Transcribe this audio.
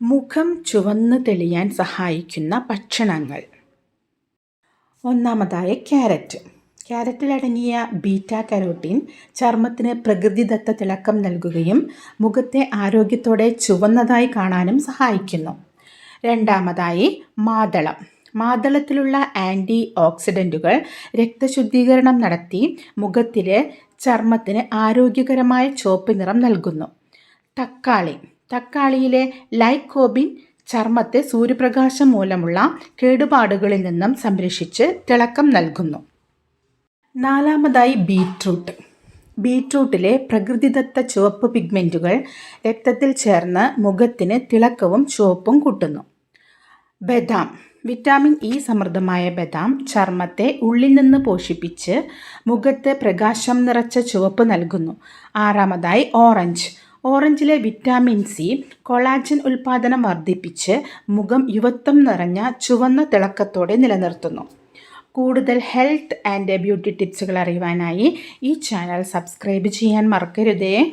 മുഖം ചുവന്ന് തെളിയാൻ സഹായിക്കുന്ന ഭക്ഷണങ്ങൾ. ഒന്നാമതായി ക്യാരറ്റ്. ക്യാരറ്റിലടങ്ങിയ ബീറ്റാ കരോട്ടീൻ ചർമ്മത്തിന് പ്രകൃതിദത്ത തിളക്കം നൽകുകയും മുഖത്തെ ആരോഗ്യത്തോടെ ചുവന്നതായി കാണാനും സഹായിക്കുന്നു. രണ്ടാമതായി മാതളം. മാതളത്തിലുള്ള ആൻറ്റി ഓക്സിഡൻറ്റുകൾ രക്തശുദ്ധീകരണം നടത്തി മുഖത്തിലെ ചർമ്മത്തിന് ആരോഗ്യകരമായ ചുവപ്പ് നിറം നൽകുന്നു. തക്കാളി. തക്കാളിയിലെ ലൈക്കോബിൻ ചർമ്മത്തെ സൂര്യപ്രകാശം മൂലമുള്ള കേടുപാടുകളിൽ നിന്നും സംരക്ഷിച്ച് തിളക്കം നൽകുന്നു. നാലാമതായി ബീറ്റ്റൂട്ട്. ബീറ്റ്റൂട്ടിലെ പ്രകൃതിദത്ത ചുവപ്പ് പിഗ്മെൻറ്റുകൾ രക്തത്തിൽ ചേർന്ന് മുഖത്തിന് തിളക്കവും ചുവപ്പും കൂട്ടുന്നു. ബദാം. വിറ്റാമിൻ ഇ സമൃദ്ധമായ ബദാം ചർമ്മത്തെ ഉള്ളിൽ നിന്ന് പോഷിപ്പിച്ച് മുഖത്ത് പ്രകാശം നിറച്ച ചുവപ്പ് നൽകുന്നു. ആറാമതായി ഓറഞ്ച്. ഓറഞ്ചിലെ വിറ്റാമിൻ സി കൊളാജൻ ഉൽപ്പാദനം വർദ്ധിപ്പിച്ച് മുഖം യുവത്വം നിറഞ്ഞ ചുവന്ന തിളക്കത്തോടെ നിലനിർത്തുന്നു. കൂടുതൽ ഹെൽത്ത് ആൻഡ് ബ്യൂട്ടി ടിപ്സുകൾ അറിയുവാനായി ഈ ചാനൽ സബ്സ്ക്രൈബ് ചെയ്യാൻ മറക്കരുതേ.